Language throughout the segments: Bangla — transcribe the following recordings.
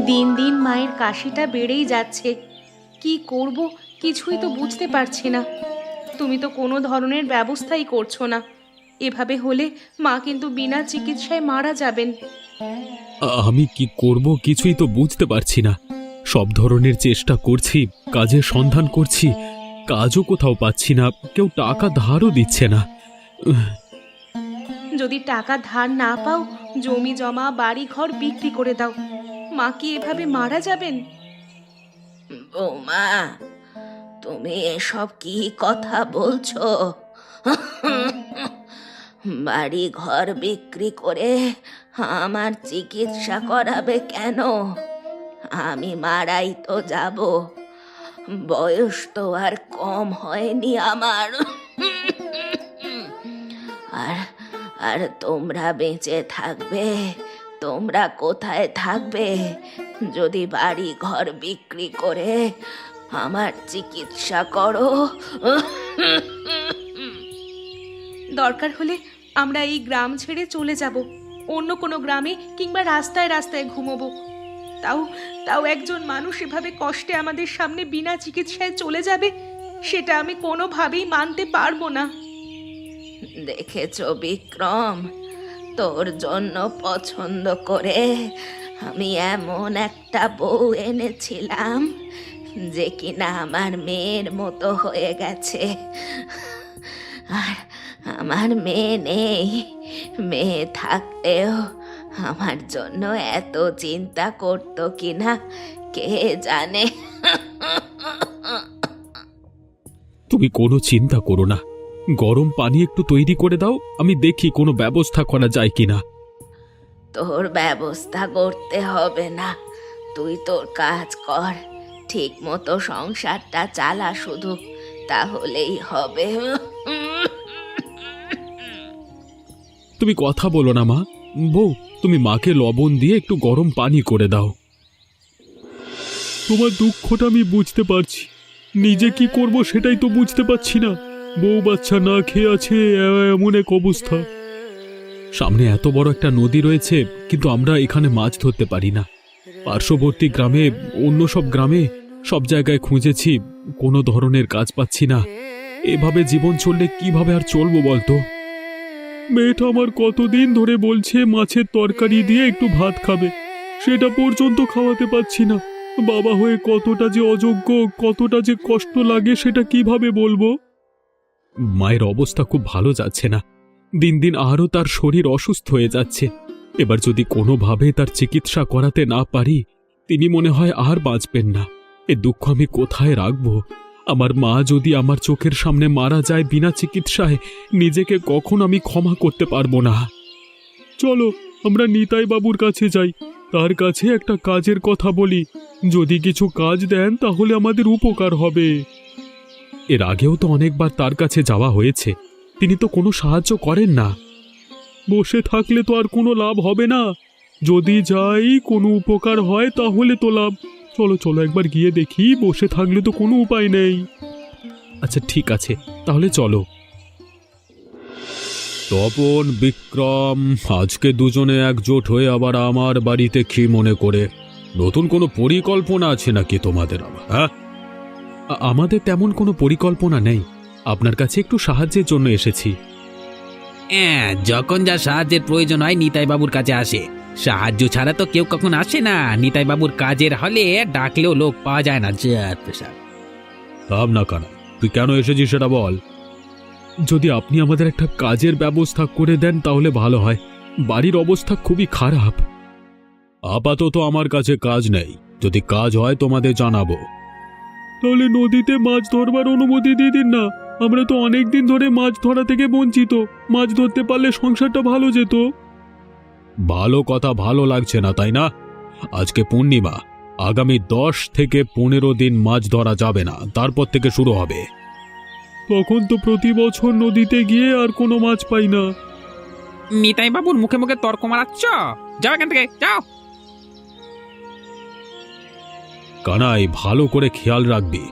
দিন দিন মায়ের কাশিটা বেড়েই যাচ্ছে। কি করব কিছুই তো বুঝতে পারছি না। তুমি তো কোনো ধরনের ব্যবস্থাই করছো না। এভাবে হলে মা কিন্তু বিনা চিকিৎসায় মারা যাবেন। আমি কি করব কিছুই তো বুঝতে পারছি না। সব ধরনের চেষ্টা করছি, কাজের সন্ধান করছি, কাজও কোথাও পাচ্ছি না, কেউ টাকা ধারও দিচ্ছে না। যদি টাকা ধার না পাও, জমি জমা বাড়ি ঘর বিক্রি করে দাও। মা কি এভাবে মারা যাবেন? বৌমা, তুমি এসব কি কথা বলছো? বাড়ি ঘর বিক্রি করে আমার চিকিৎসা করাবে কেন? আমি মারাই তো যাব, বয়স তো আর কম হয়নি আমার। আর আর তোমরা বেঁচে থাকবে? তোমরা কোথায় থাকবে যদি বাড়ি ঘর বিক্রি করে আমার চিকিৎসা করো? দরকার হলে আমরা এই গ্রাম ছেড়ে চলে যাব, অন্য কোনো গ্রামে কিংবা রাস্তায় রাস্তায় ঘুমোবো। তাও তাও একজন মানুষ এভাবে কষ্টে আমাদের সামনে বিনা চিকিৎসায় চলে যাবে, সেটা আমি কোনোভাবেই মানতে পারবো না। দেখেছো বিক্রম, তোর জন্য পছন্দ করে আমি এমন একটা বউ এনেছিলাম যে কিনা আমার মেয়ের মতো হয়ে গেছে। আর আমার মেয়ে নেই, মেয়ে থাকতেও আমার জন্য এত চিন্তা করতো কিনা কে জানে। তুমি কোনো চিন্তা করো না, গরম পানি একটু তৈরি করে দাও, আমি দেখি কোনো ব্যবস্থা করা যায় কিনা। তোর ব্যবস্থা করতে হবে না, তুই তোর কাজ কর, ঠিক মতো সংসারটা চালা শুধু, তাহলেই হবে। তুমি কথা বলো না মা। বউ, তুমি মাকে লবণ দিয়ে একটু গরম পানি করে দাও। তোমার দুঃখটা আমি বুঝতে পারছি, নিজে কি করব সেটাই তো বুঝতে পারছি না। বউ বাচ্চা না খেয়ে আছে, এমন এক অবস্থা। সামনে এত বড় একটা নদী রয়েছে, কিন্তু আমরা এখানে মাছ ধরতে পারি না। পার্শ্ববর্তী গ্রামে, অন্য সব গ্রামে, সব জায়গায় খুঁজেছি, কোনো ধরনের কাজ পাচ্ছি না। এভাবে জীবন চললে কিভাবে আর চলবো বলতো? মেয়েটা আমার কতদিন ধরে বলছে মাছের তরকারি দিয়ে একটু ভাত খাবে, সেটা পর্যন্ত খাওয়াতে পারছি না। বাবা হয়ে কতটা যে অযোগ্য, কতটা যে কষ্ট লাগে সেটা কিভাবে বলবো? মায়ের অবস্থা খুব ভালো যাচ্ছে না, দিন দিন আরও তার শরীর অসুস্থ হয়ে যাচ্ছে। এবার যদি কোনোভাবে তার চিকিৎসা করাতে না পারি, তিনি মনে হয় আর বাঁচবেন না। এ দুঃখ আমি কোথায় রাখবো? আমার মা যদি আমার চোখের সামনে মারা যায় বিনা চিকিৎসায়, নিজেকে কখন আমি ক্ষমা করতে পারবো না। চলো আমরা নিতাই বাবুর কাছে যাই, তার কাছে একটা কাজের কথা বলি। যদি কিছু কাজ দেন তাহলে আমাদের উপকার হবে। এর আগেও তো অনেকবার তার কাছে যাওয়া হয়েছে, তিনি তো কোনো সাহায্য করেন না। বসে থাকলে তো আর কোনো লাভ হবে না, যদি যাই কোনো উপকার হয় তাহলে তো লাভ। চলো চলো একবার গিয়ে দেখি, বসে থাকলে তো কোনো উপায় নেই। আচ্ছা ঠিক আছে, তাহলে চলো। তপন, বিক্রম, আজকে দুজনে একজোট হয়ে আবার আমার বাড়িতে কি মনে করে? নতুন কোনো পরিকল্পনা আছে নাকি তোমাদের? আবার হ্যাঁ? আমাদের তেমন কোনো পরিকল্পনা নেই, আপনার কাছে একটু সাহায্যের জন্য এসেছি। হ্যাঁ, যখন যা সাহায্যের প্রয়োজন হয় নিতাই বাবুর কাছে আসে। সাহায্য ছাড়া তো কেউ কখন আসে না। নিতাই বাবুর কাজের হলে ডাকলেও লোক পাওয়া যায় না। ভাব না কানা, তুই কেন এসেছিস সেটা বল। যদি আপনি আমাদের একটা কাজের ব্যবস্থা করে দেন তাহলে ভালো হয়, বাড়ির অবস্থা খুবই খারাপ। আপাতত আমার কাছে কাজ নেই, যদি কাজ হয় তোমাদের জানাবো। তাহলে নদীতে মাছ ধরবার অনুমতি দিয়ে দিন না, আমরা তো অনেক দিন ধরে মাছ ধরা থেকে বঞ্চিত। মাছ ধরতে পারলে সংসারটা ভালো যেত। ভালো কথা ভালো লাগছে না তাই না? আজকে পূর্ণিমা, আগামী 10 থেকে 15 দিন মাছ ধরা যাবে না, তারপর থেকে শুরু হবে। তখন তো প্রতি বছর নদীতে গিয়ে আর কোনো মাছ পাই না। নিতাই বাবুর মুখে মুখে তর্ক মারাচ্ছ, যাও এখান থেকে যাও। কানাই, ভালো করে খেয়াল রাখবি,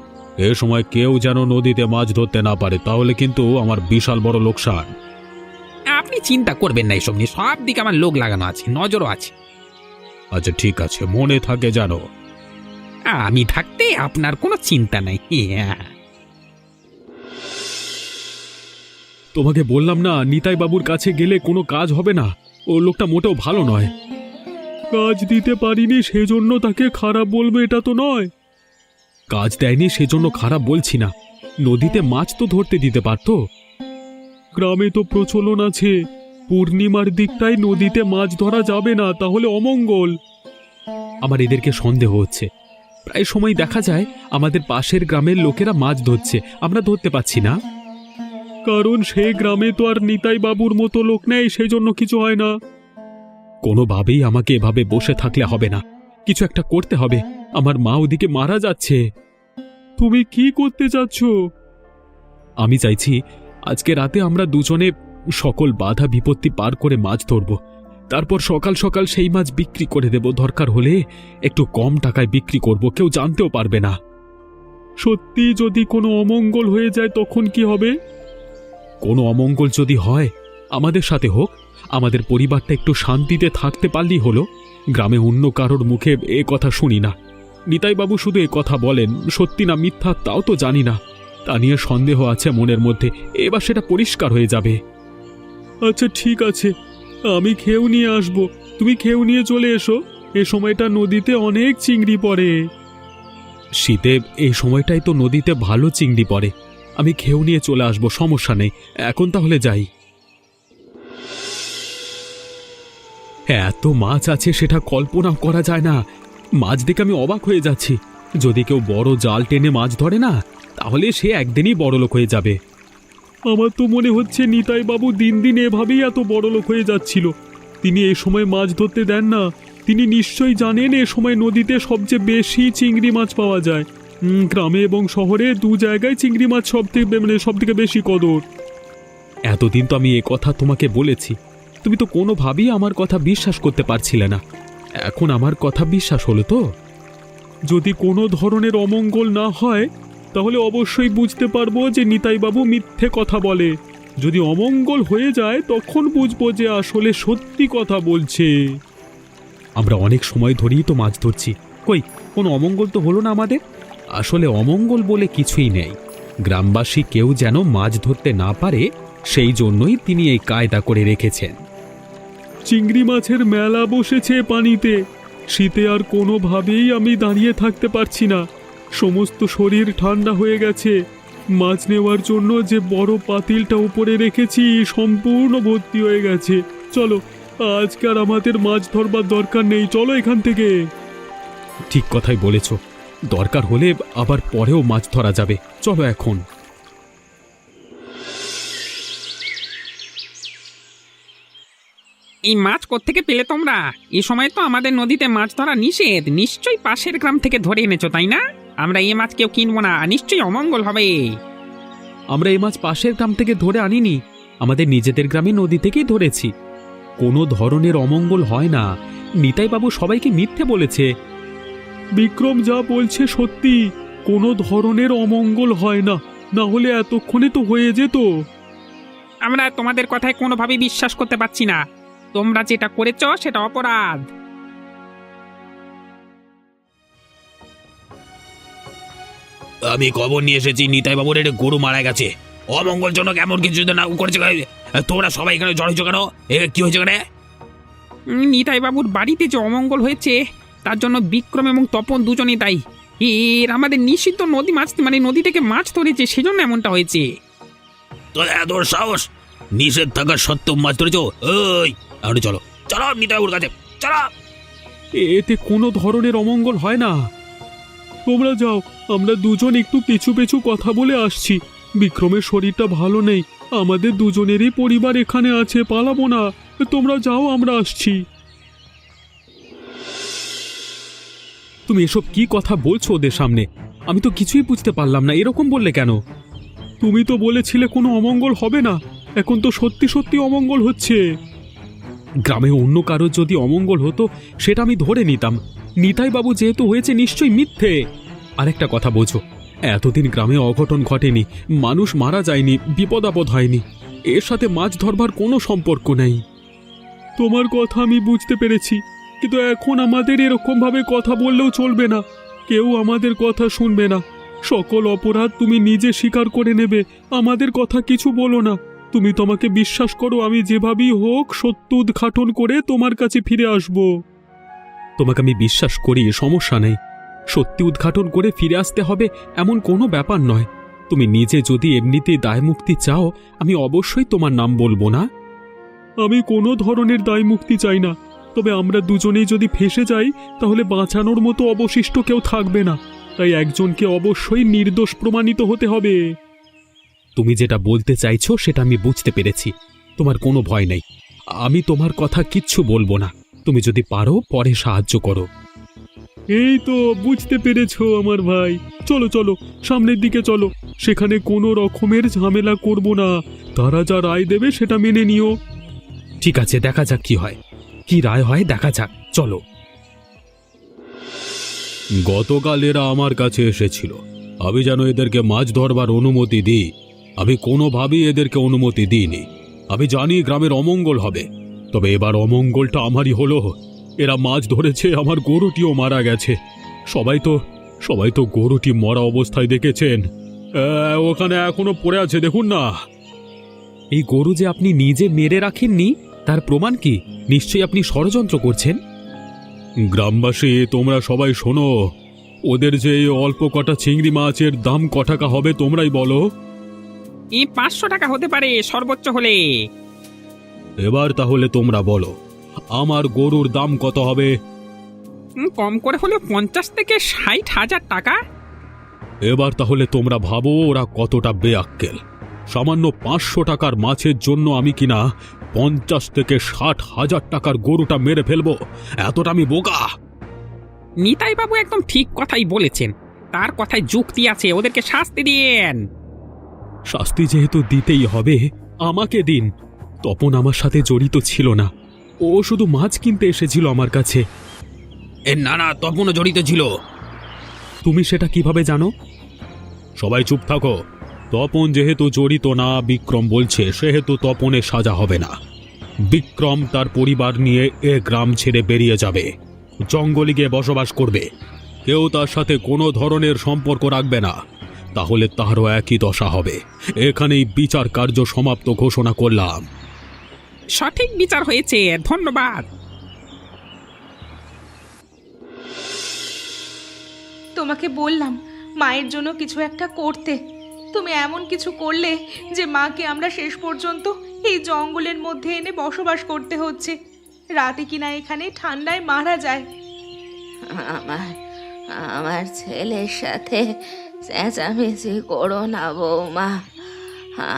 এ সময় কেউ যেন নদীতে মাছ ধরতে না পারে, তাহলে কিন্তু আমার বিশাল বড় লোকসান। আপনি চিন্তা করবেন না, এসব নিয়ে সব দিকে আমার লোক লাগানো আছে, নজরও আছে। আচ্ছা ঠিক আছে, মনে থাকে জানো। আমি থাকতে আপনার কোনো চিন্তা নাই। তোমাকে বললাম না, নিতাই বাবুর কাছে গেলে কোনো কাজ হবে না। ও লোকটা মোটেও ভালো নয়। কাজ দিতে পারিনি সেজন্য তাকে খারাপ বলবে এটা তো নয়। কাজ দেয়নি সেজন্য খারাপ বলছি না। নদীতে মাছ তো ধরতে দিতে পারতো। গ্রামে তো প্রচলন আছে, পূর্ণিমার দিকটায় নদীতে মাছ ধরা যাবে না, তাহলে অমঙ্গল। আমার এদেরকে সন্দেহ হচ্ছে। প্রায় সময় দেখা যায় আমাদের পাশের গ্রামের লোকেরা মাছ ধরছে, আমরা ধরতে পাচ্ছি না। কারণ সে গ্রামে তো আর নিতাই বাবুর মতো লোক নেই, সেই জন্য কিছু হয় না। কোনোভাবেই আমাকে এভাবে বসে থাকলে হবে না, কিছু একটা করতে হবে। আমার মা ওদিকে মারা যাচ্ছে। তুমি কি করতে চাচ্ছ? আমি চাইছি আজকে রাতে আমরা দুজনে সকল বাধা বিপত্তি পার করে মাছ ধরব, তারপর সকাল সকাল সেই মাছ বিক্রি করে দেব। দরকার হলে একটু কম টাকায় বিক্রি করব, কেউ জানতেও পারবে না। সত্যি যদি কোনো অমঙ্গল হয়ে যায় তখন কি হবে? কোনো অমঙ্গল যদি হয় আমাদের সাথে হোক, আমাদের পরিবারটা একটু শান্তিতে থাকতে পারলেই হলো। গ্রামে অন্য কারোর মুখে এ কথা শুনি না। নিতাইবাবু শুধু এ কথা বলেন, সত্যি না মিথ্যা তাও তো জানি না। তা নিয়ে সন্দেহ আছে মনের মধ্যে, এবার সেটা পরিষ্কার হয়ে যাবে। আচ্ছা ঠিক আছে, আমি খেউ নিয়ে আসব, তুমি খেউ নিয়ে চলে এসো। এ সময়টা নদীতে অনেক চিংড়ি পড়ে। শীতে এই সময়টাই তো নদীতে ভালো চিংড়ি পড়ে। আমি খেউ নিয়ে চলে আসব, সমস্যা নেই। এখন তাহলে যাই। এত মাছ আছে সেটা কল্পনা করা যায় না। মাছ দেখে আমি অবাক হয়ে যাচ্ছি। যদি কেউ বড় জাল টেনে মাছ ধরে না, তাহলে সে একদিনই বড়লোক হয়ে যাবে। আমার তো মনে হচ্ছে নিতাই বাবু দিন দিন এভাবেই এত বড়লোক হয়ে যাচ্ছিল। তিনি এ সময় মাছ ধরতে দেন না। তিনি নিশ্চয়ই জানেন এ সময় নদীতে সবচেয়ে বেশি চিংড়ি মাছ পাওয়া যায়। গ্রামে এবং শহরে দু জায়গায় চিংড়ি মাছ সবথেকে বেশি কদর। এতদিন তো আমি এ কথা তোমাকে বলেছি, তুমি তো কোনোভাবেই আমার কথা বিশ্বাস করতে পারছিলে না। এখন আমার কথা বিশ্বাস হলো তো? যদি কোনো ধরনের অমঙ্গল না হয় তাহলে অবশ্যই বুঝতে পারবো যে নিতাইবাবু মিথ্যে কথা বলে। যদি অমঙ্গল হয়ে যায় তখন বুঝবো যে আসলে সত্যি কথা বলছে। আমরা অনেক সময় ধরেই তো মাছ ধরছি, কই কোনো অমঙ্গল তো হলো না আমাদের। আসলে অমঙ্গল বলে কিছুই নেই। গ্রামবাসী কেউ যেন মাছ ধরতে না পারে, সেই জন্যই তিনি এই কায়দা করে রেখেছেন। চিংড়ি মাছের মেলা বসেছে পানিতে। শীতে আর কোনোভাবেই আমি দাঁড়িয়ে থাকতে পারছি না। সমস্ত শরীর ঠান্ডা হয়ে গেছে। মাছ নেওয়ার জন্য যে বড় পাতিলটা উপরে রেখেছি সম্পূর্ণ ভর্তি হয়ে গেছে। চলো, আজকে আর আমাদের মাছ ধরবার দরকার নেই, চলো এখান থেকে। ঠিক কথাই বলেছ, দরকার হলে আবার পরেও মাছ ধরা যাবে। চলো এখন। এই মাছ কোত্থেকে পেলে তোমরা? এই সময় তো আমাদের নদীতে মাছ ধরা নিষেধ। নিশ্চয়ই পাশের গ্রাম থেকে ধরে এনেছো, তাই না? আমরা এই মাছ কেউ কিনবো না, নিশ্চয়ই অমঙ্গল হবে। আমরা এই মাছ পাশের গ্রাম থেকে ধরে আনিনি, আমাদের নিজেদের গ্রামে নদী থেকেই ধরেছি। কোনো ধরনের অমঙ্গল হয় না। নিতাইবাবু সবাইকে মিথ্যে বলেছে। বিক্রম যা বলছে সত্যি, কোনো ধরনের অমঙ্গল হয় না, না হলে এতক্ষণে তো হয়ে যেত। আমরা তোমাদের কথায় কোনোভাবেই বিশ্বাস করতে পারছি না। তোমরা যেটা করেছো সেটা অপরাধ। আমি খবর নিয়ে এসেছি নিতাই বাবুর একটা গরু মারা গেছে। অমঙ্গলজনক এমন কিছু না করেছে। তোমরা সবাই এখানে জড়ো কেন? কি হয়েছে এখানে? নিতাই বাবুর বাড়িতে যে অমঙ্গল হয়েছে তার জন্য বিক্রম এবং তপন দুজনেই দায়ী। এর আমাদের নিষিদ্ধ নদী মাছ নদী থেকে মাছ ধরেছে, সেজন্য এমনটা হয়েছে। তোর এত সাহস! নিষেধ থাকার সত্ত্বেও মাছ ধরেছ? ওই এখন চলো চলো নিতাই বাবুর কাছে চলো। এতে কোনো ধরনের অমঙ্গল হয় না। তোমরা যাও, আমরা দুজন একটু পিছু পিছু কথা বলে আসছি। বিক্রমের শরীরটা ভালো নেই, আমাদের দুজনেরই পরিবার এখানে আছে, পালাবো না। তোমরা যাও, আমরা আসছি। তুমি এসব কি কথা বলছো ওদের সামনে? আমি তো কিছুই বুঝতে পারলাম না, এরকম বললে কেন? তুমি তো বলেছিলে কোনো অমঙ্গল হবে না, এখন তো সত্যি সত্যি অমঙ্গল হচ্ছে। গ্রামে অন্য কারোর যদি অমঙ্গল হতো সেটা আমি ধরে নিতাম। নিতাইবাবু যেহেতু হয়েছে নিশ্চয়ই মিথ্যে। আরেকটা কথা বোঝো, এতদিন গ্রামে অঘটন ঘটেনি, মানুষ মারা যায়নি, বিপদ আপদ হয়নি। এর সাথে মাছ ধরবার কোনো সম্পর্ক নেই। তোমার কথা আমি বুঝতে পেরেছি, কিন্তু এখন আমাদের এরকম ভাবে কথা বললেও চলবে না। কেউ আমাদের কথা শুনবে না। সকল অপরাধ তুমি নিজে স্বীকার করে নেবে, আমাদের কথা কিছু বলো না। তুমি তোমাকে বিশ্বাস করো, আমি যেভাবেই হোক সত্য উদ্ঘাটন করে তোমার কাছে ফিরে আসব। তোমাকে আমি বিশ্বাস করি, সমস্যা নেই। সত্যি উদ্ঘাটন করে ফিরে আসতে হবে এমন কোনো ব্যাপার নয়। তুমি নিজে যদি এমনিতেই দায়মুক্তি চাও, আমি অবশ্যই তোমার নাম বলবো না। আমি কোনো ধরনের দায়মুক্তি চাই না, তবে আমরা দুজনেই যদি ফেঁসে যাই তাহলে বাঁচানোর মতো অবশিষ্ট কেউ থাকবে না। তাই একজনকে অবশ্যই নির্দোষ প্রমাণিত হতে হবে। তুমি যেটা বলতে চাইছো সেটা আমি বুঝতে পেরেছি। তোমার কোনো ভয় নেই, আমি তোমার কথা কিচ্ছু বলবো না। তুমি যদি পারো পরে সাহায্য করো। এই তো বুঝতে পেরেছো আমার ভাই। চলো চলো, সামনের দিকে চলো। সেখানে কোনো রকমের ঝামেলা করব না। তারা যা রায় দেবে সেটা মেনে নিও। ঠিক আছে, দেখা যাক কি হয়, কি রায় হয় দেখা যাক। চলো। গতকাল এরা আমার কাছে এসেছিল, আমি যেন এদেরকে মাছ ধরবার অনুমতি দিই। আমি কোনোভাবেই এদেরকে অনুমতি দিইনি। আমি জানি গ্রামের অমঙ্গল হবে, তবে এবার অমঙ্গলটা আমারই হলো। এরা মাছ ধরেছে, আমার গরুটিও মারা গেছে। সবাই তো গরুটি মরা অবস্থায় দেখেছেন। ওখানে এখনো পড়ে আছে, দেখুন না। এই গরু যে আপনি নিজে মেরে রাখেননি তার প্রমাণ কি? নিশ্চয়ই আপনি ষড়যন্ত্র করছেন। গ্রামবাসী, তোমরা সবাই শোনো। ওদের যে এই অল্প কটা চিংড়ি মাছের দাম ক টাকা হবে তোমরাই বলো। 500 টাকা হতে পারে সর্বোচ্চ হলে। এবার তাহলে তোমরা বলো, আমার গরুর দাম কত হবে? কম করে হলে 50 থেকে 60,000 টাকা। এবার তাহলে তোমরা ভাবো ওরা কতটা বেআক্কেল। সামান্য 500 টাকার মাছের জন্য আমি কিনা 50 থেকে 60,000 টাকার গরুটা মেরে ফেলবো? এতটা আমি বোকা? নিতাই বাবু একদম ঠিক কথাই বলেছেন, তার কথায় যুক্তি আছে। ওদেরকে শাস্তি দিন। শাস্তি যেহেতু দিতেই হবে, আমাকে দিন। তপন আমার সাথে জড়িত ছিল না, ও শুধু মাছ কিনতে এসেছিল আমার কাছে। না না, তপনও জড়িত ছিল। তুমি সেটা কিভাবে জানো? সবাই চুপ থাকো। তপন যেহেতু জড়িত না, বিক্রম বলছে, সেহেতু তপনের সাজা হবে না। বিক্রম তার পরিবার নিয়ে এ গ্রাম ছেড়ে বেরিয়ে যাবে, জঙ্গলে গিয়ে বসবাস করবে। কেউ তার সাথে কোনো ধরনের সম্পর্ক রাখবে না, তাহলে তারও একই দশা হবে। এখানেই বিচার কার্য সমাপ্ত ঘোষণা করলাম। সঠিক বিচার হয়েছে, ধন্যবাদ। তোমাকে বললাম মায়ের জন্য কিছু একটা করতে, তুমি এমন কিছু করলে যে মাকে আমরা শেষ পর্যন্ত এই জঙ্গলের মধ্যে এনে বসবাস করতে হচ্ছে। রাতে কিনা এখানে ঠান্ডায় মারা যায়। আমার আমার ছেলের সাথে চেঁচামেচি করো না বৌমা।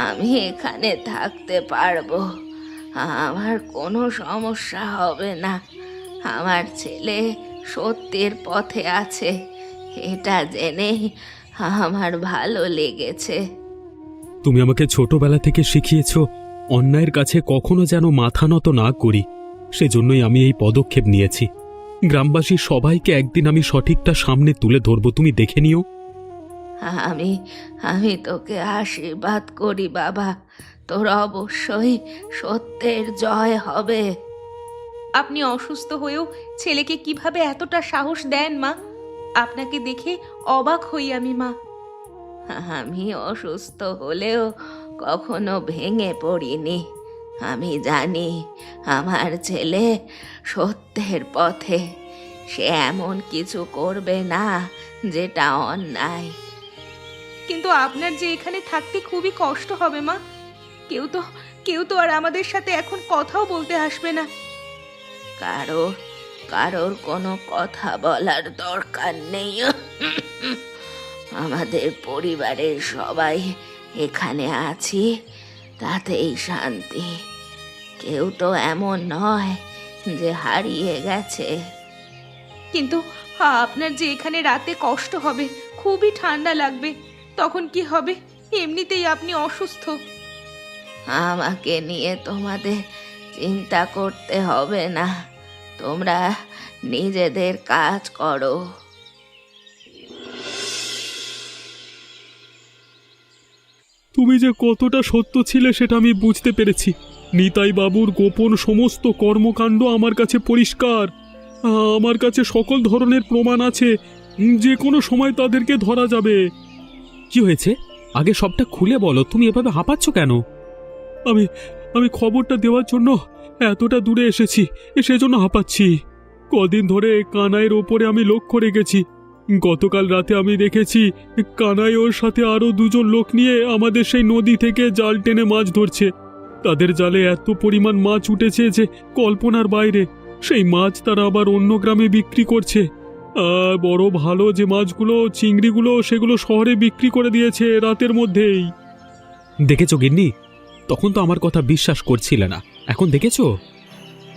আমি এখানে থাকতে পারবো, আমার কোনো সমস্যা হবে না। আমার ছেলে সত্যের পথে আছে, এটা জেনেই আমার ভালো লেগেছে। তুমি আমাকে ছোটবেলা থেকে শিখিয়েছ অন্যায়ের কাছে কখনো যেন মাথা নত না করি। সেজন্যই আমি এই পদক্ষেপ নিয়েছি। গ্রামবাসী সবাইকে একদিন আমি সঠিকটা সামনে তুলে ধরবো, তুমি দেখে নিও। আমি আমি তোকে আশীর্বাদ করি বাবা, তোর অবশ্যই সত্যের জয় হবে। আপনি অসুস্থ হয়েও ছেলেকে কিভাবে এতটা সাহস দেন মা? আপনাকে দেখে অবাক হই আমি মা। আমি অসুস্থ হলেও কখনো ভেঙে পড়িনি। আমি জানি আমার ছেলে সত্যের পথে, সে এমন কিছু করবে না যেটা অন্যায়। কিন্তু আপনার যে এখানে থাকতে খুবই কষ্ট হবে মা। কেউ তো আর আমাদের সাথে এখন কথাও বলতে আসবে না। কারোর কোনো কথা বলার দরকার নেই। আমাদের পরিবারের সবাই এখানে আছি, তাতেই শান্তি। কেউ তো এমন নয় যে হারিয়ে গেছে। কিন্তু আপনার যে এখানে রাতে কষ্ট হবে, খুবই ঠান্ডা লাগবে, তখন কি হবে? এমনিতেই আপনি অসুস্থ। আমাকে নিয়ে তোমাদের চিন্তা করতে হবে না, তোমরা নিজেদের কাজ করো। তুমি যে কতটা সত্য ছিলে সেটা আমি বুঝতে পেরেছি। নিতাই বাবুর গোপন সমস্ত কর্মকাণ্ড আমার কাছে পরিষ্কার। আমার কাছে সকল ধরনের প্রমাণ আছে, যে কোনো সময় তাদেরকে ধরা যাবে। কি হয়েছে আগে সবটা খুলে বলো, তুমি এভাবে হাঁপাচ্ছ কেন? আমি আমি খবরটা দেওয়ার জন্য এতটা দূরে এসেছি, সেজন্য হাঁপাচ্ছি। কদিন ধরে কানাইয়ের ওপরে আমি লক্ষ্য রেখেছি। গতকাল রাতে আমি দেখেছি কানাই ওর সাথে আরো দুজন লোক নিয়ে আমাদের সেই নদী থেকে জাল টেনে মাছ ধরছে। তাদের জালে এত পরিমাণ মাছ উঠেছে যে কল্পনার বাইরে। সেই মাছ তারা আবার অন্য গ্রামে বিক্রি করছে। বড় ভালো যে মাছগুলো, চিংড়িগুলো, সেগুলো শহরে বিক্রি করে দিয়েছে রাতের মধ্যেই। দেখেছো গিন্নি, তখন তো আমার কথা বিশ্বাস করছিলে না, এখন দেখেছো?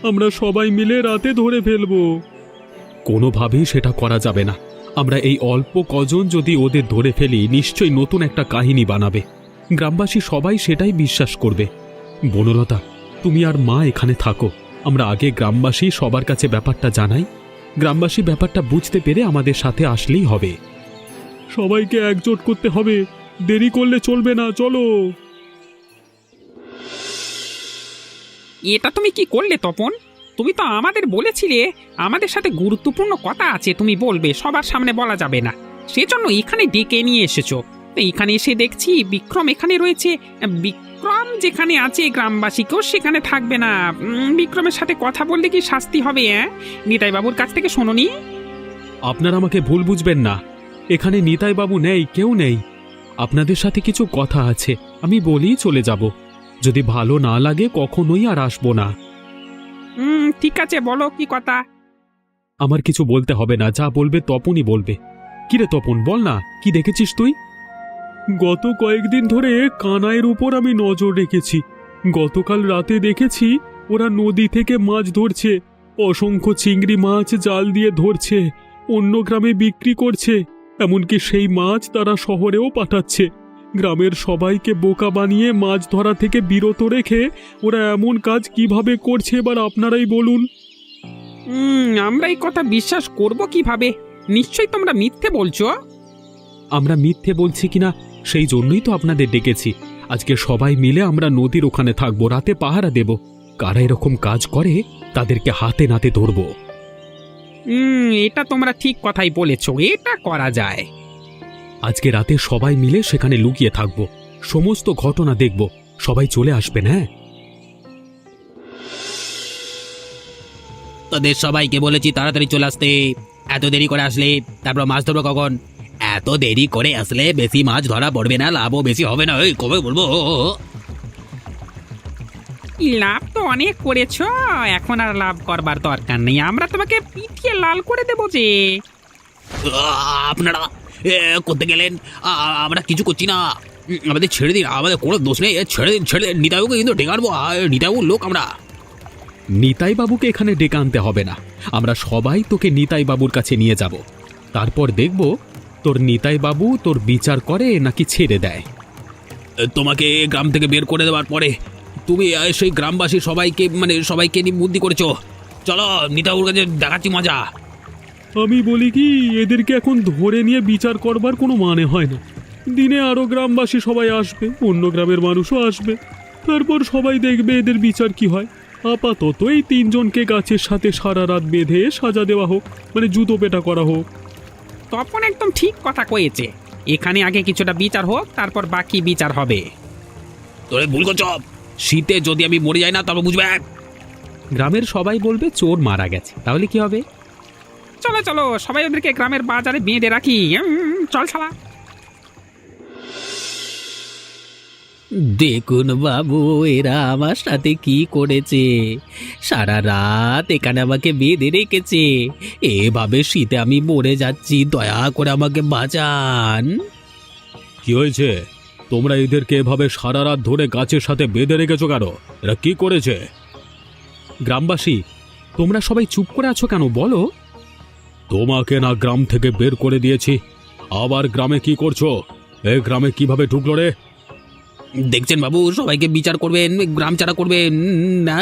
আমরা সবাই মিলে রাতে ধরে ফেলবো। কোনোভাবেই সেটা করা যাবে না। আমরা এই অল্প কজন যদি ওদের ধরে ফেলি, নিশ্চয়ই নতুন একটা কাহিনী বানাবে। গ্রামবাসী সবাই সেটাই বিশ্বাস করবে। বনলতা, তুমি আর মা এখানে থাকো। আমরা আগে গ্রামবাসী সবার কাছে ব্যাপারটা জানাই। গ্রামবাসী ব্যাপারটা বুঝতে পেরে আমাদের সাথে আসলেই হবে। সবাইকে একজোট করতে হবে, দেরি করলে চলবে না, চলো। এটা তুমি কি করলে তপন? তুমি তো আমাদের বলেছিলে আমাদের সাথে গুরুত্বপূর্ণ কথা আছে, তুমি বলবে, সবার সামনে বলা যাবে না। সেজন্য এখানে ডেকে নিয়ে এসেছো। তো এখানে এসে দেখছি বিক্রম এখানে রয়েছে। বিক্রম যেখানে আছে গ্রামবাসীকেও সেখানে থাকবে না। বিক্রমের সাথে কথা বললে কি শাস্তি হবে? নিতাই বাবুর কাছ থেকে শোনোনি? আপনারা আমাকে ভুল বুঝবেন না, এখানে নিতাই বাবু নেই, কেউ নেই। আপনাদের সাথে কিছু কথা আছে, আমি বলেই চলে যাব। যদি ভালো না লাগে কখনোই আর আসবো না। ঠিক আছে, বলো কি কথা। আমার কিছু বলতে হবে না, যা বলবে তপনই বলবে। কিরে তপন, বল না, কি দেখেছিস তুই? গত কয়েকদিন ধরে কানাইয়ের উপর আমি নজর রেখেছি। গতকাল রাতে দেখেছি ওরা নদী থেকে মাছ ধরছে। অসংখ্য চিংড়ি মাছ জাল দিয়ে ধরছে, অন্য গ্রামে বিক্রি করছে। এমনকি সেই মাছ তারা শহরেও পাঠাচ্ছে। গ্রামের সবাইকে বোকা বানিয়ে মাছ ধরা থেকে বিরত রেখে ওরা এমন কাজ কিভাবে করছে, এবার আপনারাই বলুন। আমরা এই কথা বিশ্বাস করব কিভাবে? নিশ্চয়ই তোমরা মিথ্যে বলছো। আমরা মিথ্যে বলছি কিনা সেই জন্যই তো আপনাদের ডেকেছি। আজকে সবাই মিলে আমরা নদীর ওখানে থাকবো, রাতে পাহারা দেব। কারা এরকম কাজ করে তাদেরকে হাতে নাতে ধরবো। এটা তোমরা ঠিক কথাই বলেছো, এটা করা যায়। আজকে রাতে সবাই মিলে সেখানে লুকিয়ে থাকবো, সমস্ত ঘটনা দেখব। সবাই চলে আসবেন। হ্যাঁ, তোদের সবাইকে বলেছি তাড়াতাড়ি চলে আসতে। এত দেরি করে আসলে তারপর মাছ ধরবো কখন? এত দেরি করে আসলে বেশি মাছ ধরা পড়বে না, লাভও বেশি হবে না। ওই কবে বলবো? লাভ তো অনেক করেছো, এখন আর লাভ করবার দরকার নেই। আমরা তোমাকে পিটিয়ে লাল করে দেবো যে। আপনারা করতে গেলেন, আমরা কিছু করছি না। আমাদের ছেড়ে দিন, আমাদের কোনো দোষ নেই। ছেড়ে দিন, ছেড়ে দিন। নিতাইবাবুকে কিন্তু ডেকে আনবো, নিতাইবাবুর লোক আমরা। নিতাই বাবুকে এখানে ডেকে আনতে হবে না। আমরা সবাই তোকে নিতাই বাবুর কাছে নিয়ে যাব। তারপর দেখব তোর নিতাই বাবু তোর বিচার করে নাকি ছেড়ে দেয়। তোমাকে গ্রাম থেকে বের করে দেওয়ার পরে তুমি সেই গ্রামবাসী সবাইকে নিয়ে বুদ্ধি করেছো। চলো নিতাইবাবুর কাছে দেখাচ্ছি মজা। আমি বলি কি, এদেরকে এখন ধরে নিয়ে বিচার করবার কোনো মানে হয় না। দিনে আরো গ্রামবাসী সবাই আসবে, অন্য গ্রামের মানুষও আসবে। তারপর সবাই দেখবে এদের বিচার কি হয়। আপাতত এই তিনজনকে গাছের সাথে সারা রাত বেঁধে সাজা দেওয়া হোক, জুতো পেটা করা হোক। তপন একদম ঠিক কথা কয়েছে। এখানে আগে কিছুটা বিচার হোক, তারপর বাকি বিচার হবে। তোরে ভুল করছ। শীতে যদি আমি মরে যাই না তবে বুঝবে। গ্রামের সবাই বলবে চোর মারা গেছে, তাহলে কি হবে? চলো চলো, সবাই ওদেরকে গ্রামের বাজারে বেঁধে রাখি। চল শালা। দেখুন বাবু, এরা আমার সাথে কি করেছে। সারা রাত এখানে আমাকে বেঁধে রেখেছে। এভাবে শীতে আমি মরে যাচ্ছি, দয়া করে আমাকে বাঁচান। কি হয়েছে? তোমরা এদেরকে এভাবে সারা রাত ধরে গাছের সাথে বেঁধে রেখেছো কেন? এরা কি করেছে? গ্রামবাসী, তোমরা সবাই চুপ করে আছো কেন, বলো। তোমাকে না গ্রাম থেকে বের করে দিয়েছি, আবার গ্রামে কি করছো? এই গ্রামে কিভাবে ঢুকলো রে? দেখছেন বাবু, সবাইকে বিচার করবেন, গ্রাম ছাড়া করবেন না।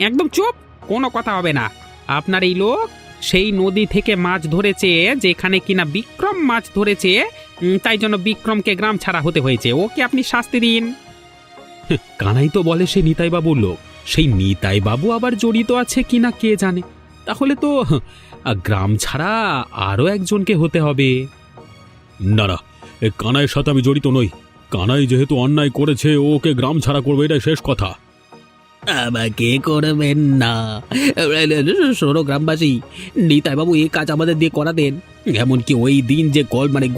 একদম চুপ, কোনো কথা হবে না। আপনার এই লোক সেই নদী থেকে মাছ ধরেছে যেখানে কিনা বিক্রম মাছ ধরেছে, তাই জন্য বিক্রমকে গ্রাম ছাড়া হতে হয়েছে। ওকে আপনি শাস্তি দিন। কানাই তো বলে সে নিতাই বাবুর লোক। সেই নিতাই বাবু আবার জড়িত আছে কিনা কে জানে। তাহলে তো গ্রাম ছাড়া আরও একজনকে হতে হবে। না না, এ কানাইয়ের সাথে আমি জড়িত নই। কানাই যেহেতু অন্যায় করেছে, ওকে গ্রাম ছাড়া করবে, এটাই শেষ কথা। আমাকে করবেন না। শোনো গ্রামবাসী, নিতাই বাবু এই কাজ আমাদের দিয়ে করা দেন। এমনকি ওই দিন যে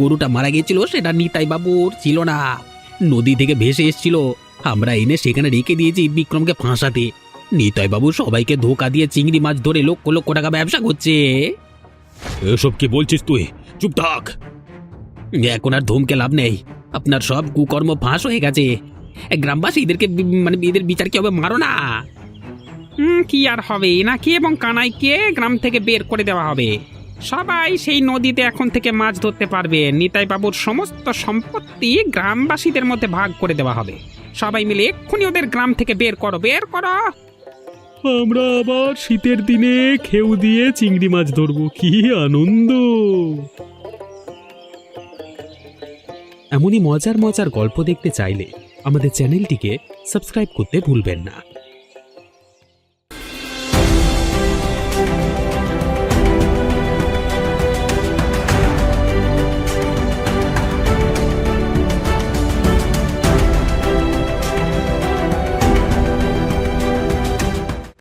গরুটা মারা গেছিল সেটা নিতাই বাবুর ছিল না, নদী থেকে ভেসে এসেছিল। আমরা এনে সেখানে রেখে দিয়েছি বিক্রমকে ফাঁসাতে। নিতাই বাবু সবাইকে ধোকা দিয়ে চিংড়ি মাছ ধরে লক্ষ লক্ষ টাকা ব্যবসা করছে। এসব কি বলছিস তুই? চুপ থাক। এখন আর ধমকে লাভ নেই, আপনার সব কুকর্ম ফাঁস হয়ে গেছে। গ্রামবাসী এদেরকে এদের বিচার কি হবে? মারো না। কি আর হবে, নাকি এবং কানাইকে গ্রাম থেকে বের করে দেওয়া হবে। সবাই সেই নদীতে এখন থেকে মাছ ধরতে পারবে। নিতাই বাবুর সমস্ত সম্পত্তি গ্রামবাসীদের মধ্যে ভাগ করে দেওয়া হবে। সবাই মিলে এক্ষুনি ওদের গ্রাম থেকে বের করো, বের করো। আমরা আবার শীতের দিনে খেউ দিয়ে চিংড়ি মাছ ধরবো, কি আনন্দ! এমনই মজার মজার গল্প দেখতে চাইলে আমাদের চ্যানেলটিকে সাবস্ক্রাইব করতে ভুলবেন না।